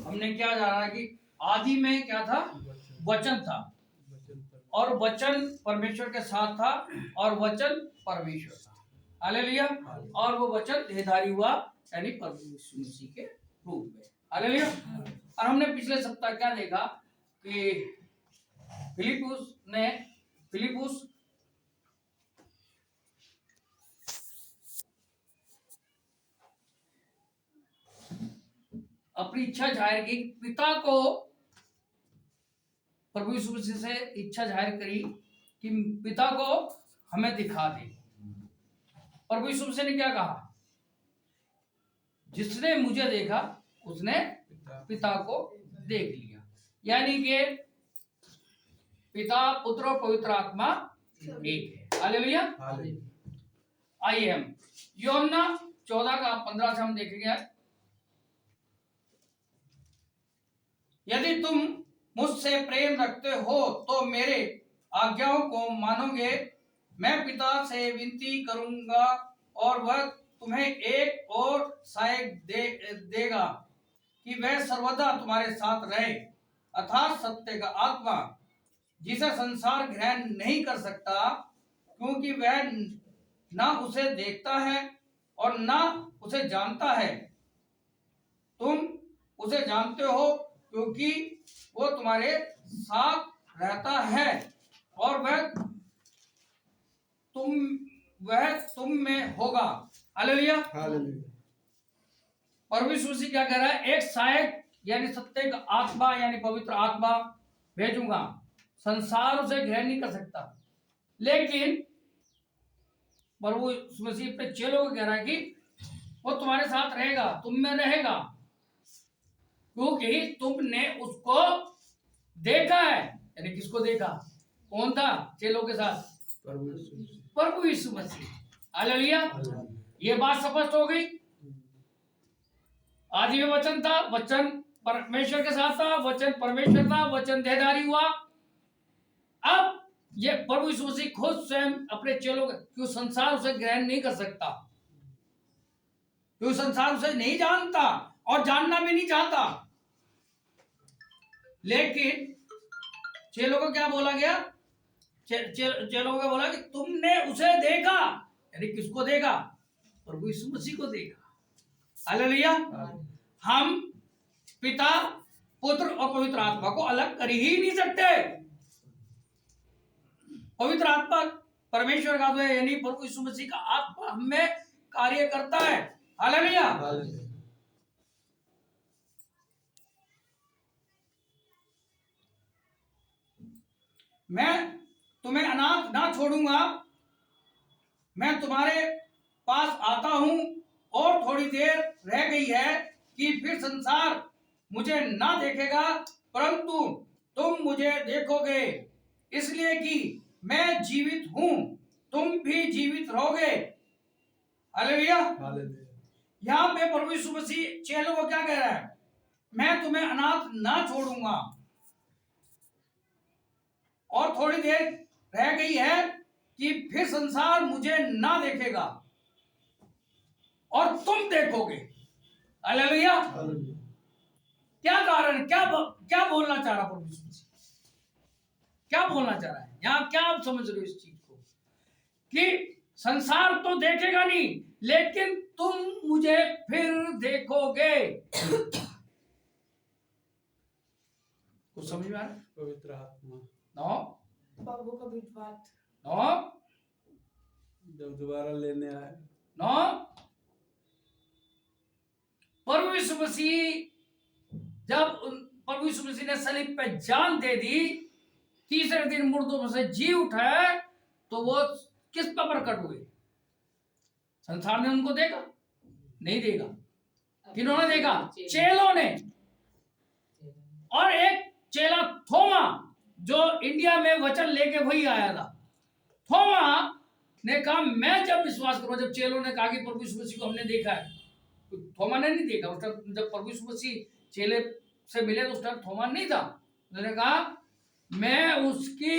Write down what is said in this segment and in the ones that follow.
हमने क्या जाना कि आदि में क्या था, वचन था, और वचन परमेश्वर के साथ था, और वचन परमेश्वर था। हालेलुया। और वो वचन देहधारी हुआ, यानी प्रभु यीशु मसीह के रूप में। हालेलुया। और हमने पिछले सप्ताह क्या देखा कि फिलिपुस अपनी इच्छा जाहिर की, पिता को, प्रभु यीशु मसीह से इच्छा जाहिर करी कि पिता को हमें दिखा दे। प्रभु यीशु मसीह ने क्या कहा, जिसने मुझे देखा उसने पिता को देख लिया। यानी कि पिता, पुत्र और पवित्र आत्मा एक है। हालेलुया। आइए हम यूहन्ना 14:15 से हम देखेंगे। यदि तुम मुझसे प्रेम रखते हो तो मेरे आज्ञाओं को मानोगे। मैं पिता से विनती करूंगा और वह तुम्हें एक और सहायक देगा कि वह सर्वदा तुम्हारे साथ रहे, अर्थात सत्य का आत्मा, जिसे संसार ग्रहण नहीं कर सकता, क्योंकि वह ना उसे देखता है और ना उसे जानता है। तुम उसे जानते हो क्योंकि वो तुम्हारे साथ रहता है और वह तुम में होगा। हालेलुया। प्रभु यीशु मसीह क्या कह रहा है, एक सहायक यानी सत्य का आत्मा यानी पवित्र आत्मा भेजूंगा। संसार उसे ग्रहण नहीं कर सकता, लेकिन प्रभु यीशु मसीह अपने चेलों को कह रहा है कि वो तुम्हारे साथ रहेगा, तुम में रहेगा, क्योंकि तुमने उसको देखा है। यानी किसको देखा, कौन था चेलों के साथ, प्रभु यीशु मसीह। हालेलुया। ये बात स्पष्ट हो गई। आदि में वचन था, वचन परमेश्वर के साथ था, वचन परमेश्वर था, वचन देहधारी हुआ। अब ये प्रभु यीशु मसीह खुद स्वयं अपने चेलों के, क्यों संसार उसे ग्रहण नहीं कर सकता, क्यों संसार उसे नहीं जानता और जानना भी नहीं चाहता, लेकिन चेलों को क्या बोला गया, चेलों को बोला कि तुमने उसे देखा। यानी किसको देखा, प्रभु यीशु मसीह को देखा। हालेलुया। हम पिता, पुत्र और पवित्र आत्मा को अलग कर ही नहीं सकते। पवित्र आत्मा परमेश्वर का है, यानी प्रभु यीशु मसीह का आत्मा हमें कार्य करता है। हालेलुया। मैं तुम्हें अनाथ ना छोड़ूंगा, मैं तुम्हारे पास आता हूं। और थोड़ी देर रह गई है कि फिर संसार मुझे ना देखेगा, परंतु तुम मुझे देखोगे, इसलिए कि मैं जीवित हूं, तुम भी जीवित रहोगे। हालेलुया। यहां पे प्रभु यीशु मसीह चेलों को क्या कह रहा है, मैं तुम्हें अनाथ ना छोड़ूंगा। और थोड़ी देर रह गई है कि फिर संसार मुझे ना देखेगा और तुम देखोगे। हालेलुया। क्या कारण, क्या बोलना चाह रहा प्रभु यीशु मसीह, क्या बोलना चाह रहा है यहां, क्या आप समझ रहे हो इस चीज को, कि संसार तो देखेगा नहीं, लेकिन तुम मुझे फिर देखोगे। कुछ समझ में आ रहा है? पवित्र आत्मा नो, बाबू का विद्वात नो, जब दोबारा लेने आए, नो, प्रभु यीशु मसीह जब प्रभु यीशु मसीह ने सलीब पे जान दे दी, तीसरे दिन मुर्दों में से जी उठाए, तो वो किस पर प्रकट हुए, संसार ने उनको देखा नहीं देखा, किन्होंने देखा, चेलों ने। और एक चेला थोमा, जो इंडिया में वचन लेके वही आया था, थोमा ने कहा मैं जब विश्वास करूं, जब चेलों ने कहा कि प्रभु यीशु मसीह को हमने देखा है, थोमा ने नहीं देखा। उस टाइम जब प्रभु यीशु मसीह चेले से मिले तो उस टाइम थोमा नहीं था। उन्होंने कहा मैं उसकी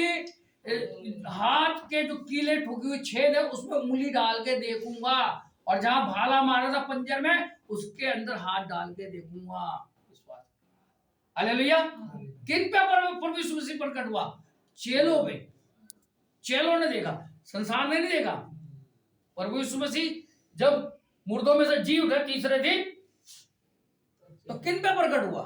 हाथ के जो कीले ठुकी हुई छेद है उसमें उंगली डाल के देखूंगा, और जहां भाला मारा था पंजर में उसके अंदर हाथ डाल के देखूंगा। विश्वास। हालेलुया। किन पे प्रभु यीशु मसीह प्रकट हुआ? चेलों पे। चेलों ने देखा, संसार ने नहीं देखा। प्रभु यीशु मसीह जब मुर्दों में से जी उठे तीसरे दिन, तो किन पे प्रकट हुआ?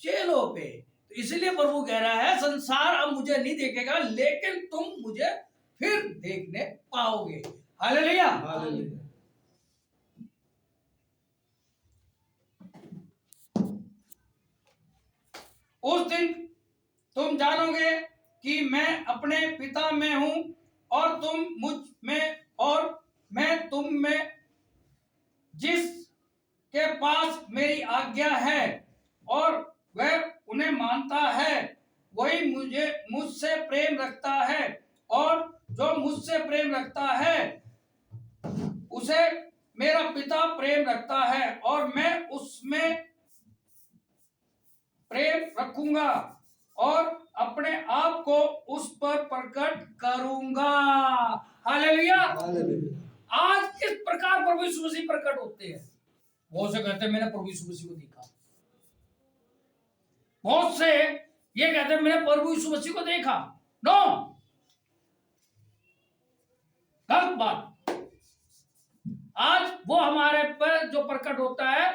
चेलों पे। तो इसलिए प्रभु कह रहा है संसार अब मुझे नहीं देखेगा, लेकिन तुम मुझे फिर देखने पाओगे। हालेलुया। हालेलुया। उस दिन तुम जानोगे कि मैं अपने पिता में हूं और तुम मुझ में और मैं तुम में। जिस के पास मेरी आज्ञा है और वह उन्हें मानता है, वही मुझसे प्रेम रखता है, और जो मुझसे प्रेम रखता है उसे मेरा पिता प्रेम रखता है, और मैं उसमें प्रेम रखूंगा और अपने आप को उस पर प्रकट करूंगा। हालेलुया। हालेलुया। आज किस प्रकार प्रभु यीशु मसीह प्रकट होते हैं? बहुत से कहते हैं मैंने प्रभु यीशु मसीह को देखा। बहुत से ये कहते हैं मैंने प्रभु यीशु मसीह को देखा। नो, गलत बात। आज वो हमारे पर जो प्रकट होता है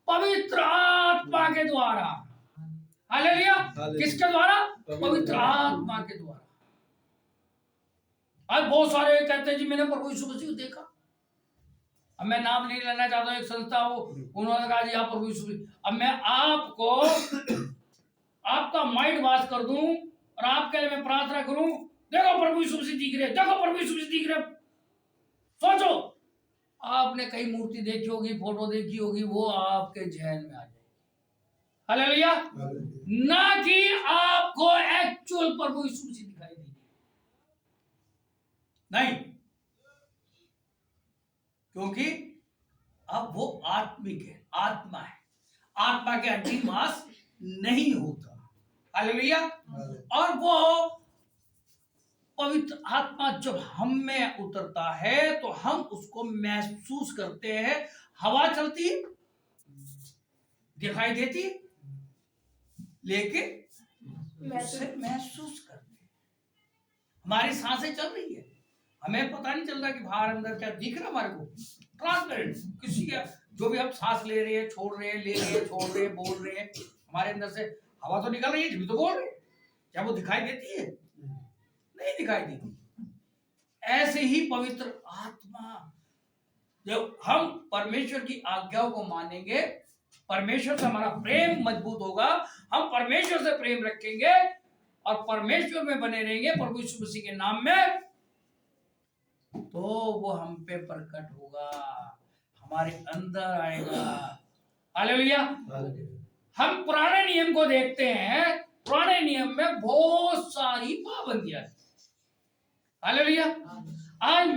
पवित्र आत्मा के द्वारा। हालेलुया। किसके द्वारा? पवित्र आत्मा के द्वारा। आज बहुत सारे कहते हैं जी मैंने प्रभु यीशु मसीह को देखा। अब मैं नाम नहीं लेना चाहता हूं, एक संस्था हो, उन्होंने कहा जी आप प्रभु यीशु मसीह। अब मैं आपको आपका माइंड वॉश कर दूं और आपके लिए मैं प्रार्थना करूं, देखो प्रभु यीशु मसीह दिख रहे, देखो प्रभु यीशु मसीह दिख रहे। सोचो, आपने कई मूर्ति देखी होगी, फोटो देखी होगी, वो आपके जहन में आ जाए। हालेलुया। ना कि आपको एक्चुअल प्रभु यीशु मसीह दिखाई देगी। नहीं, क्योंकि अब वो आत्मिक है, आत्मा है। आत्मा के अधिवास नहीं होता। हालेलुया। और वो पवित्र आत्मा जब हम में उतरता है तो हम उसको महसूस करते हैं। हवा चलती है, दिखाई देती है, लेकिन उसे महसूस करते हैं। हमारी सांसें चल रही है, हमें पता नहीं चल रहा कि बाहर अंदर क्या दिख रहा है हमारे को। ट्रांसपेरेंट किसी का जो भी हम सांस ले रहे हैं, छोड़ रहे हैं, ले रहे हैं, छोड़ रहे हैं, बोल रहे हैं, हमारे अंदर से हवा तो निकल रही है, जब तो बोल रहे हैं। क्या वो दिखाई देती है? नहीं दिखाई देती। ऐसे ही पवित्र आत्मा, जब हम परमेश्वर की आज्ञाओं को मानेंगे, परमेश्वर से हमारा प्रेम मजबूत होगा, हम परमेश्वर से प्रेम रखेंगे और परमेश्वर में बने रहेंगे प्रभु यीशु मसीह के नाम में, तो वो हम पे प्रकट होगा, हमारे अंदर आएगा। हालेलुया। हम पुराने नियम को देखते हैं, पुराने नियम में बहुत सारी पाबंदियां हैं। हालेलुया। आज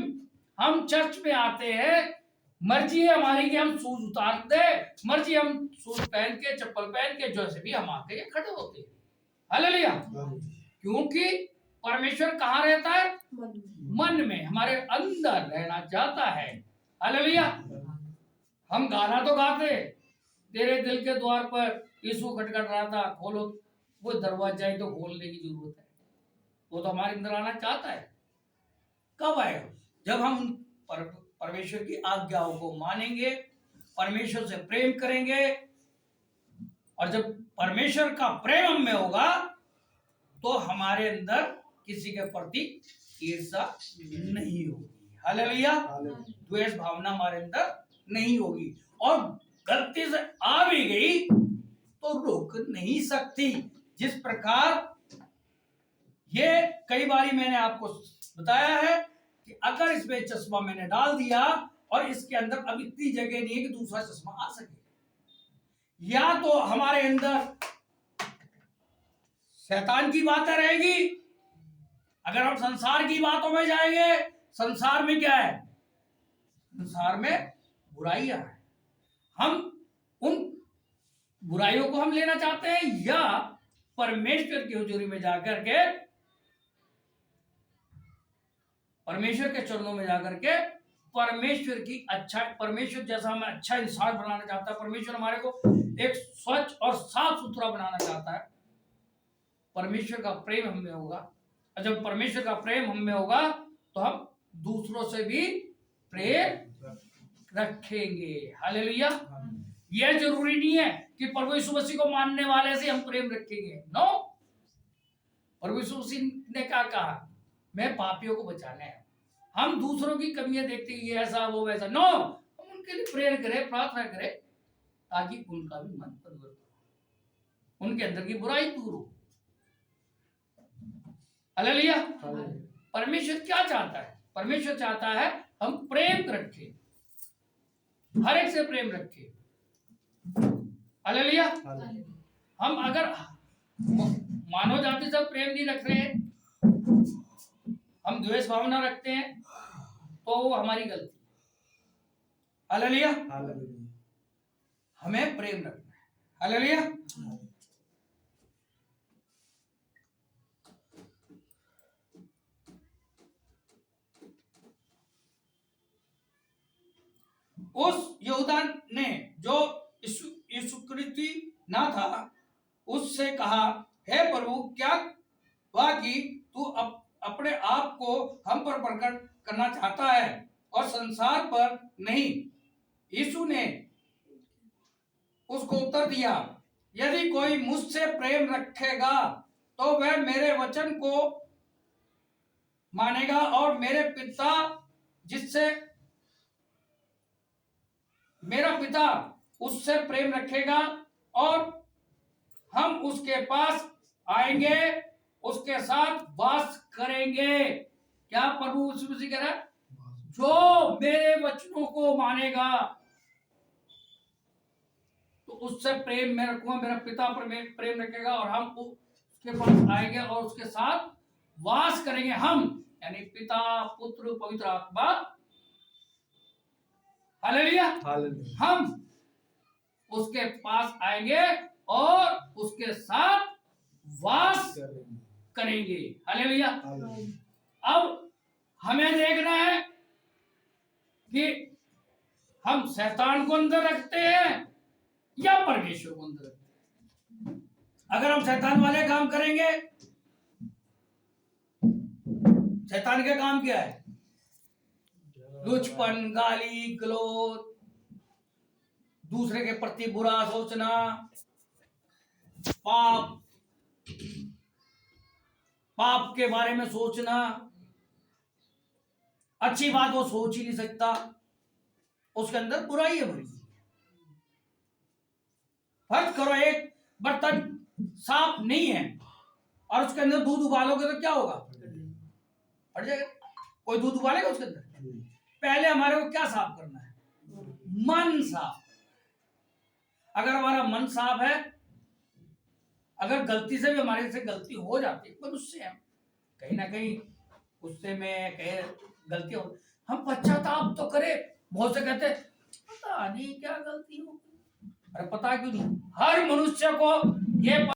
हम चर्च में आते हैं, मर्जी है हमारी कि हम शूज उतार दे, मर्जी हम शूज पहन के, चप्पल पहन के, जैसे भी हम आके खड़े होते हैं। हालेलुया। क्योंकि परमेश्वर कहाँ रहता है? मन में, हमारे अंदर रहना चाहता है। हालेलुया। हम गाना तो गाते, तेरे दिल के द्वार पर यीशु खटखट रहा था, खोलो। वो दरवाजा ही तो खोलने की जरूरत है, वो तो हमारे अंदर आना चाहता है। कब आएगा? जब हम परमेश्वर की आज्ञाओं को मानेंगे, परमेश्वर से प्रेम करेंगे, और जब परमेश्वर का प्रेम हम में होगा तो हमारे अंदर किसी के प्रति ईर्ष्या नहीं होगी। हालेलुया। द्वेष भावना हमारे अंदर नहीं होगी, और गलती से आ भी गई तो रोक नहीं सकती। जिस प्रकार ये कई बारी मैंने आपको बताया है कि अगर इसमें चश्मा मैंने डाल दिया और इसके अंदर अब इतनी जगह नहीं है कि दूसरा चश्मा आ सके, या तो हमारे अंदर शैतान की बातें रहेगी। अगर हम संसार की बातों में जाएंगे, संसार में क्या है? संसार में बुराइयां हैं। हम उन बुराइयों को हम लेना चाहते हैं, या परमेश्वर की हुजूरी में जाकर के, परमेश्वर के चरणों में जाकर के परमेश्वर की अच्छा, परमेश्वर जैसा हमें अच्छा इंसान बनाना चाहता है। परमेश्वर हमारे को एक स्वच्छ और साफ सुथरा बनाना चाहता है। परमेश्वर का प्रेम हम में होगा, और जब परमेश्वर का प्रेम हम में होगा तो हम दूसरों से भी प्रेम रखेंगे। हालेलुया। यह जरूरी नहीं है कि प्रभु यीशु मसीह को मानने वाले से हम प्रेम रखेंगे। नो, प्रभु यीशु मसीह ने क्या कहा? मैं पापियों को बचाना है। हम दूसरों की कमियां देखते हैं, ये ऐसा वो वैसा। नो, हम उनके लिए प्रेयर करें, प्रार्थना करें, ताकि उनका भी मन परिवर्तन हो, उनके अंदर की बुराई दूर हो। हालेलुया। परमेश्वर क्या चाहता है? परमेश्वर चाहता है हम प्रेम रखें, हर एक से प्रेम रखें। हालेलुया। हम अगर मानव जाति से प्रेम नहीं रख रहे हैं, हम द्वेष भावना रखते हैं, तो वो हमारी गलती। हालेलुया। हमें प्रेम रखना है। हालेलुया। उस यहूदा ने जो यीशु कृति ना था, उससे कहा, हे प्रभु, क्या हुआ कि तू अपने आप को हम पर प्रकट करना चाहता है और संसार पर नहीं? यीशु ने उसको उत्तर दिया, यदि कोई मुझसे प्रेम रखेगा तो वह मेरे वचन को मानेगा, और मेरा पिता उससे प्रेम रखेगा, और हम उसके पास आएंगे, उसके साथ वास करेंगे। क्या प्रभु यीशु मसीह कह रहा है? जो मेरे वचनों को मानेगा तो उससे प्रेम मैं रखूंगा, मेरा पिता पर प्रेम रखेगा, और हम उसके पास आएंगे और उसके साथ वास करेंगे। हम यानी पिता, पुत्र, पवित्र आत्मा। हालेलुया। हम उसके पास आएंगे और उसके साथ वास करेंगे। हालेलुया। अब हमें देखना है कि हम शैतान को अंदर रखते हैं या परमेश्वर को अंदर रखते हैं। अगर हम शैतान वाले काम करेंगे, शैतान का काम क्या है? लुचपन, गाली गलौज, दूसरे के प्रति बुरा सोचना, पाप के बारे में सोचना। अच्छी बात वो सोच ही नहीं सकता, उसके अंदर बुराई है भरी। फर्ज करो एक बर्तन साफ नहीं है और उसके अंदर दूध उबालोगे तो क्या होगा? फट जाएगा। कोई दूध उबालेगा उसके अंदर? पहले हमारे को क्या साफ करना है? मन साफ। अगर हमारा मन साफ है, अगर गलती से भी हमारे से गलती हो जाती है, पर उससे हम कहीं ना कहीं गुस्से में कहीं गलती हो, हम पश्चाताप तो करें। बहुत से कहते पता नहीं क्या गलती हो, अरे पता क्यों नहीं? हर मनुष्य को ये